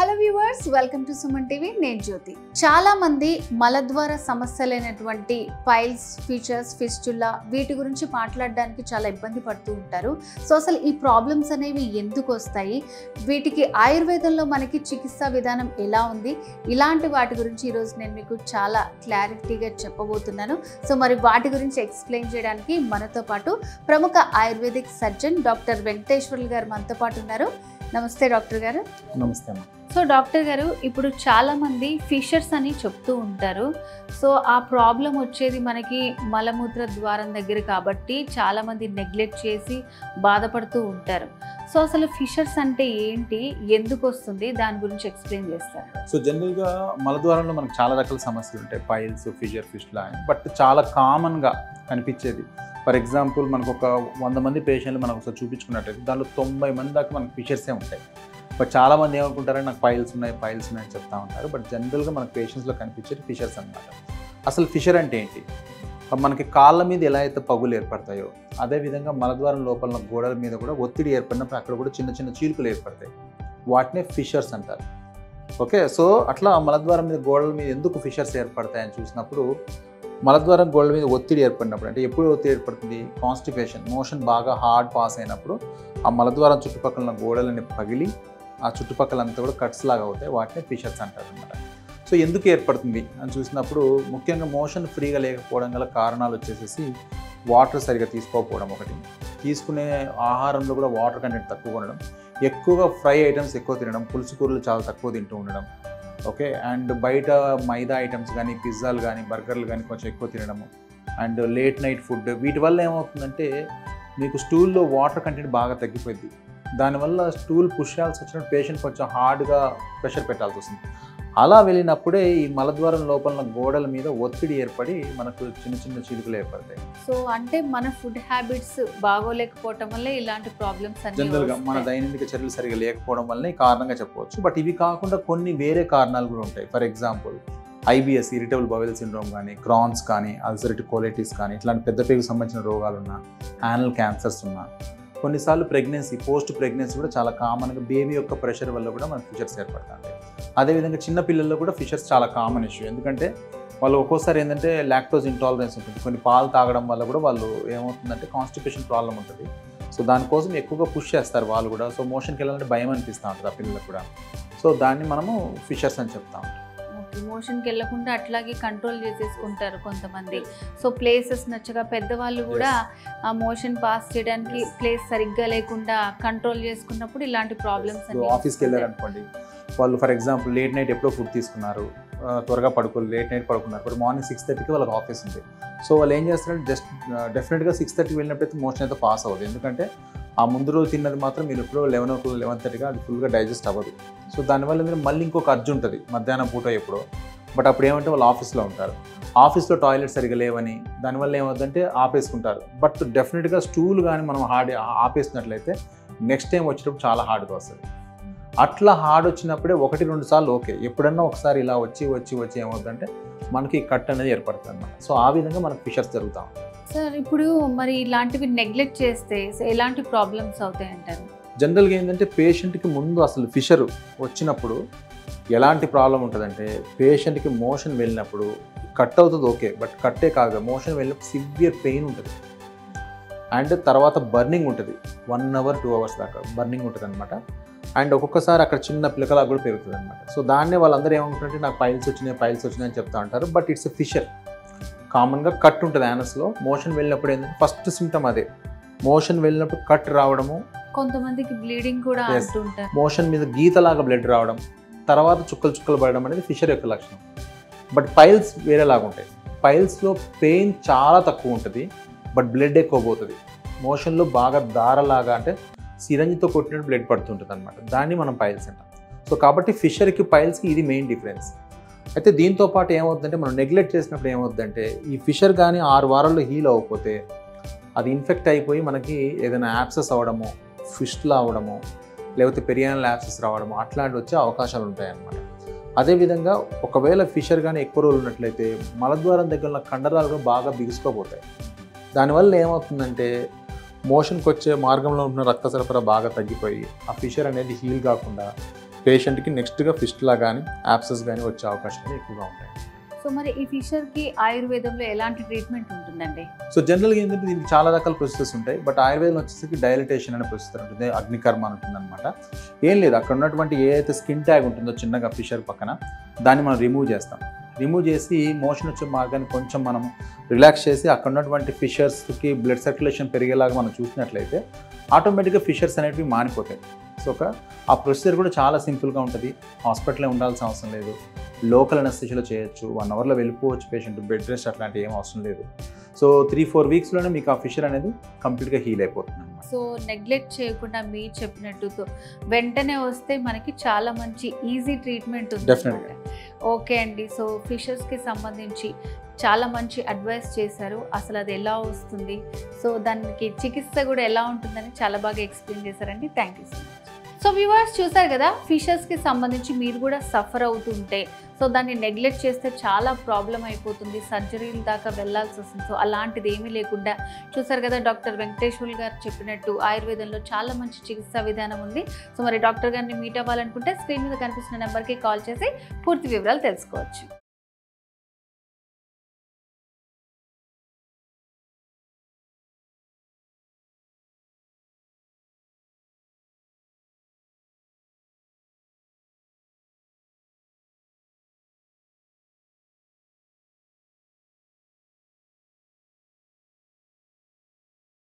Hello viewers, welcome to Suman TV. నేను జ్యోతి. చాలా మంది మలద్వార సమస్యలైనటువంటి పైల్స్, ఫీచర్స్, ఫిస్టులా వీటి గురించి మాట్లాడడానికి చాలా ఇబ్బంది పడుతూ ఉంటారు. సో అసలు ఈ ప్రాబ్లమ్స్ అనేవి ఎందుకు వస్తాయి, వీటికి ఆయుర్వేదంలో మనకి చికిత్సా విధానం ఎలా ఉంది, ఇలాంటి వాటి గురించి ఈరోజు నేను మీకు చాలా క్లారిటీగా చెప్పబోతున్నాను. సో మరి వాటి గురించి ఎక్స్ప్లెయిన్ చేయడానికి మనతో పాటు ప్రముఖ ఆయుర్వేదిక్ సర్జన్ డాక్టర్ వెంకటేశ్వర్లు గారు మనతో పాటు ఉన్నారు. నమస్తే డాక్టర్ గారు. నమస్తే అమ్మా. సో డాక్టర్ గారు, ఇప్పుడు చాలామంది ఫిషర్స్ అని చెప్తూ ఉంటారు. సో ఆ ప్రాబ్లం వచ్చేది మనకి మలమూత్ర ద్వారం దగ్గర కాబట్టి చాలామంది నెగ్లెక్ట్ చేసి బాధపడుతూ ఉంటారు. సో అసలు ఫిషర్స్ అంటే ఏంటి, ఎందుకు వస్తుంది, దాని గురించి ఎక్స్ప్లెయిన్ చేస్తారు. సో జనరల్గా మలద్వారంలో మనకు చాలా రకాల సమస్యలు ఉంటాయి, పైల్స్, ఫిషర్, ఫిస్టులా అని. బట్ చాలా కామన్గా కనిపించేది, ఫర్ ఎగ్జాంపుల్ మనకు ఒక 100 మంది పేషెంట్లు మనం ఒకసారి చూపించుకున్నట్టయితే దాంట్లో 90 మంది దాకా మనకు ఫిషర్సే ఉంటాయి. బట్ చాలామంది ఏమనుకుంటారంటే నాకు పైల్స్ ఉన్నాయని చెప్తా ఉంటారు. బట్ జనరల్గా మనకు పేషెంట్స్లో కనిపించేది ఫిషర్స్ అనమాట. అసలు ఫిషర్ అంటే ఏంటి? మనకి కాళ్ళ మీద ఎలా అయితే పగులు ఏర్పడతాయో అదేవిధంగా మలద్వారం లోపల గోడల మీద కూడా ఒత్తిడి ఏర్పడినప్పుడు అక్కడ కూడా చిన్న చిన్న చీలికలు ఏర్పడతాయి. వాటినే ఫిషర్స్ అంటారు. ఓకే, సో అట్లా మలద్వారం మీద గోడల మీద ఎందుకు ఫిషర్స్ ఏర్పడతాయని చూసినప్పుడు, మలద్వారం గోడల మీద ఒత్తిడి ఏర్పడినప్పుడు, అంటే ఎప్పుడు ఒత్తిడి ఏర్పడుతుంది? కాన్స్టిపేషన్, మోషన్ బాగా హార్డ్ పాస్ అయినప్పుడు ఆ మలద్వారం చుట్టుపక్కల గోడలని పగిలి ఆ చుట్టుపక్కలంతా కూడా కట్స్ లాగా అవుతాయి. వాటిని ఫిషర్స్ అంటారు అనమాట. సో ఎందుకు ఏర్పడుతుంది అని చూసినప్పుడు ముఖ్యంగా మోషన్ ఫ్రీగా లేకపోవడం గల కారణాలు వచ్చేసేసి వాటర్ సరిగా తీసుకోకపోవడం ఒకటి, తీసుకునే ఆహారంలో కూడా వాటర్ కంటెంట్ తక్కువ ఉండడం, ఎక్కువగా ఫ్రై ఐటమ్స్ ఎక్కువ తినడం, పులుసు కూరలు చాలా తక్కువ తింటూ ఉండడం. ఓకే, అండ్ బయట మైదా ఐటమ్స్ కానీ, పిజ్జాలు కానీ, బర్గర్లు కానీ కొంచెం ఎక్కువ తినడము, అండ్ లేట్ నైట్ ఫుడ్. వీటి వల్ల ఏమవుతుందంటే మీకు స్టూల్లో వాటర్ కంటెంట్ బాగా తగ్గిపోయింది. దానివల్ల స్టూల్ పుష్ చేయాల్సి వచ్చినప్పుడు పేషెంట్ కొంచెం హార్డ్గా ప్రెషర్ పెట్టాల్సి వస్తుంది. అలా వెళ్ళినప్పుడే ఈ మలద్వారం లోపల గోడల మీద ఒత్తిడి ఏర్పడి మనకు చిన్న చిన్న చీలికలు ఏర్పడతాయి. సో అంటే మన ఫుడ్ హ్యాబిట్స్ బాగోలేకపోవటం వల్ల ఇలాంటి ప్రాబ్లమ్స్ జనరల్గా మన దైనందిక చర్యలు సరిగా లేకపోవడం వల్ల ఈ కారణంగా చెప్పవచ్చు. బట్ ఇవి కాకుండా కొన్ని వేరే కారణాలు కూడా ఉంటాయి. For example IBS, irritable bowel syndrome కానీ, క్రాన్స్ కానీ, అల్సరేటివ్ కోలైటిస్ కానీ, ఇట్లాంటి పెద్ద పేగుకు సంబంధించిన రోగాలు ఉన్నా, యానల్ క్యాన్సర్స్ ఉన్నా, కొన్నిసార్లు ప్రెగ్నెన్సీ, పోస్ట్ ప్రెగ్నెన్సీ కూడా చాలా కామన్గా బేబీ యొక్క ప్రెషర్ వల్ల కూడా మనకు ఫిషర్స్ ఏర్పడతాయి. అదేవిధంగా చిన్న పిల్లల్లో కూడా ఫిషర్స్ చాలా కామన్ ఇష్యూ. ఎందుకంటే వాళ్ళు ఒక్కోసారి ఏంటంటే లాక్టోజ్ ఇంటాలరెన్స్ ఉంటుంది, కొన్ని పాలు తాగడం వల్ల కూడా వాళ్ళు ఏమవుతుందంటే కాన్స్టిపేషన్ ప్రాబ్లం ఉంటుంది. సో దానికోసం ఎక్కువగా పుష్ చేస్తారు వాళ్ళు కూడా. సో మోషన్కి వెళ్ళాలంటే భయం అనిపిస్తూ ఉంటుంది ఆ పిల్లలకు కూడా. సో దాన్ని మనము ఫిషర్స్ అని చెప్తా ఉంటాం. మోషన్కి వెళ్ళకుండా అట్లాగే కంట్రోల్ చేసేసుకుంటారు కొంతమంది. సో ప్లేసెస్ నచ్చగా పెద్దవాళ్ళు కూడా ఆ మోషన్ పాస్ చేయడానికి ప్లేస్ సరిగ్గా లేకుండా కంట్రోల్ చేసుకున్నప్పుడు ఇలాంటి ప్రాబ్లమ్స్. ఆఫీస్కి వెళ్ళారనుకోండి, వాళ్ళు ఫర్ ఎగ్జాంపుల్ లేట్ నైట్ ఎప్పుడో ఫుడ్ తీసుకున్నారు, త్వరగా లేట్ నైట్ పడుకున్నారు, ఇప్పుడు మార్నింగ్ 6:30కి వాళ్ళకి ఆఫీస్ ఉంది. సో వాళ్ళు ఏం చేస్తారంటే డెఫినెట్గా 6:30కి వెళ్ళినప్పుడైతే మోషన్ అయితే పాస్ అవ్వదు. ఎందుకంటే ఆ ముందు రోజు తిన్నది మాత్రం మీరు ఎప్పుడో 11:30గా అది ఫుల్గా డైజెస్ట్ అవ్వదు. సో దానివల్ల మీరు మళ్ళీ ఇంకొక అర్జు ఉంటుంది మధ్యాహ్నం పూట ఎప్పుడో. బట్ అప్పుడు ఏమంటే వాళ్ళు ఆఫీస్లో ఉంటారు, ఆఫీస్లో టాయిలెట్ సరిగా లేవని దానివల్ల ఏమవుతుందంటే ఆపేసుకుంటారు. బట్ డెఫినెట్గా స్టూల్ కానీ మనం ఆపేసినట్లయితే నెక్స్ట్ టైం వచ్చినప్పుడు చాలా హార్డ్గా వస్తుంది. అట్లా హార్డ్ వచ్చినప్పుడే 1-2 సార్లు ఓకే, ఎప్పుడన్నా ఒకసారి ఇలా వచ్చి ఏమవుతుందంటే మనకి కట్ అనేది ఏర్పడుతుంది అన్నమాట. సో ఆ విధంగా మనకు ఫిషర్స్ జరుగుతూ ఉంటాయి. సార్ ఇప్పుడు మరి ఇలాంటివి నెగ్లెక్ట్ చేస్తే ఎలాంటి ప్రాబ్లమ్స్ అవుతాయి అంటారు? జనరల్గా ఏంటంటే పేషెంట్కి ముందు అసలు ఫిషర్ వచ్చినప్పుడు ఎలాంటి ప్రాబ్లం ఉంటుందంటే, పేషెంట్కి మోషన్ వెళ్ళినప్పుడు కట్ అవుతుంది ఓకే, బట్ కట్టే కాదు, మోషన్ వెళ్ళినప్పుడు సివియర్ పెయిన్ ఉంటుంది. అండ్ తర్వాత బర్నింగ్ ఉంటుంది, 1 hour 2 hours దాకా బర్నింగ్ ఉంటుంది అనమాట. అండ్ ఒక్కొక్కసారి అక్కడ చిన్న పిలకలా కూడా పెరుగుతుంది అనమాట. సో దాన్నే వాళ్ళందరూ ఏమనుకుంటారంటే నాకు పైల్స్ వచ్చినాయి అని చెప్తా ఉంటారు. But it's a fissure. కామన్గా కట్ ఉంటుంది యానస్లో. మోషన్ వెళ్ళినప్పుడు ఏంటంటే ఫస్ట్ సిమ్టమ్ అదే, మోషన్ వెళ్ళినప్పుడు కట్ రావడము, కొంతమందికి బ్లీడింగ్ కూడా అంటుంటారు, మోషన్ మీద గీతలాగా బ్లడ్ రావడం, తర్వాత చుక్కలు పడడం అనేది ఫిషర్ యొక్క లక్షణం. బట్ పైల్స్ వేరేలాగా ఉంటాయి. పైల్స్లో పెయిన్ చాలా తక్కువ ఉంటుంది, బట్ బ్లడ్ ఎక్కువ పోతుంది. మోషన్లో బాగా దారలాగా అంటే సిరంజితో కొట్టినట్టు బ్లడ్ పడుతుంటుంది అనమాట. దాన్ని మనం పైల్స్ అంటాం. సో కాబట్టి ఫిషర్కి పైల్స్కి ఇది మెయిన్ డిఫరెన్స్. అయితే దీంతో పాటు ఏమవుతుందంటే మనం నెగ్లెక్ట్ చేసినప్పుడు ఏమవుతుందంటే ఈ ఫిషర్ కానీ 6 వారాల్లో హీల్ అవ్వకపోతే అది ఇన్ఫెక్ట్ అయిపోయి మనకి ఏదైనా యాప్సెస్ అవ్వడము, ఫిస్టులా అవ్వడము, లేకపోతే పెరియానల్ యాప్సెస్ రావడము అట్లాంటివి వచ్చే అవకాశాలు ఉంటాయి అన్నమాట. అదేవిధంగా ఒకవేళ ఫిషర్ కానీ ఎక్కువ రోజులు ఉన్నట్లయితే మలద్వారం దగ్గర ఉన్న కండరాలు కూడా బాగా బిగుసుకోపోతాయి. దానివల్ల ఏమవుతుందంటే మోషన్కి వచ్చే మార్గంలో ఉన్న రక్త సరఫరా బాగా తగ్గిపోయి ఆ ఫిషర్ అనేది హీల్ కాకుండా పేషెంట్కి నెక్స్ట్గా ఫిస్టులా కానీ యాప్సెస్ కానీ వచ్చే అవకాశాలు ఎక్కువగా ఉంటాయి. సో మరి ఈ ఫిషర్కి ఆయుర్వేదంలో ఎలాంటి ట్రీట్మెంట్ ఉంటుందండి? సో జనరల్గా ఏంటంటే దీనికి చాలా రకాల ప్రొసెసెస్ ఉంటాయి. బట్ ఆయుర్వేదంలో వచ్చేసరికి డైలటేషన్ అనే ప్రొసెసర్ ఉంటుంది, అగ్నికర్మ అని ఉంటుంది అనమాట. ఏం లేదు, అక్కడ ఉన్నటువంటి ఏ అయితే స్కిన్ ట్యాగ్ ఉంటుందో చిన్నగా ఫిషర్ పక్కన, దాన్ని మనం రిమూవ్ చేస్తాం. రిమూవ్ చేసి మోషన్ వచ్చే మార్గాన్ని కొంచెం మనం రిలాక్స్ చేసి అక్కడ ఉన్నటువంటి ఫిషర్స్కి బ్లడ్ సర్క్యులేషన్ పెరిగేలాగా మనం చూసినట్లయితే ఆటోమేటిక్గా ఫిషర్స్ అనేవి మానిపోతాయి. సో ఆ ప్రొసీజర్ కూడా చాలా సింపుల్గా ఉంటుంది. హాస్పిటల్లో ఉండాల్సిన అవసరం లేదు, లోకల్ అనస్థిషియాలో చేయొచ్చు, 1 అవర్లో వెళ్ళిపోవచ్చు పేషెంట్, బెడ్ రెస్ట్ అట్లాంటివి ఏం అవసరం లేదు. సో 3-4 వీక్స్లోనే మీకు ఆ ఫిషర్ అనేది కంప్లీట్గా హీల్ అయిపోతుంది అనమాట. సో నెగ్లెక్ట్ చేయకుండా మీరు చెప్పినట్టు వెంటనే వస్తే మనకి చాలా మంచి ఈజీ ట్రీట్మెంట్ ఉంది. డెఫినెట్గా. ఓకే అండి. సో ఫిషర్స్కి సంబంధించి చాలా మంచి అడ్వైస్ చేశారు. అసలు అది ఎలా వస్తుంది, సో దానికి చికిత్స కూడా ఎలా ఉంటుందని చాలా బాగా ఎక్స్ప్లెయిన్ చేశారండి. Thank you so much. So viewers చూసారు కదా, ఫిషర్స్కి సంబంధించి మీరు కూడా సఫర్ అవుతుంటే సో దాన్ని నెగ్లెక్ట్ చేస్తే చాలా ప్రాబ్లం అయిపోతుంది, సర్జరీల దాకా వెళ్ళాల్సి వస్తుంది. సో అలాంటిది ఏమీ లేకుండా చూసారు కదా, డాక్టర్ వెంకటేశ్వర్లు గారు చెప్పినట్టు ఆయుర్వేదంలో చాలా మంచి చికిత్సా విధానం ఉంది. సో మరి డాక్టర్ గారిని మీట్ అవ్వాలనుకుంటే స్క్రీన్ మీద కనిపిస్తున్న నెంబర్కి కాల్ చేసి పూర్తి వివరాలు తెలుసుకోవచ్చు.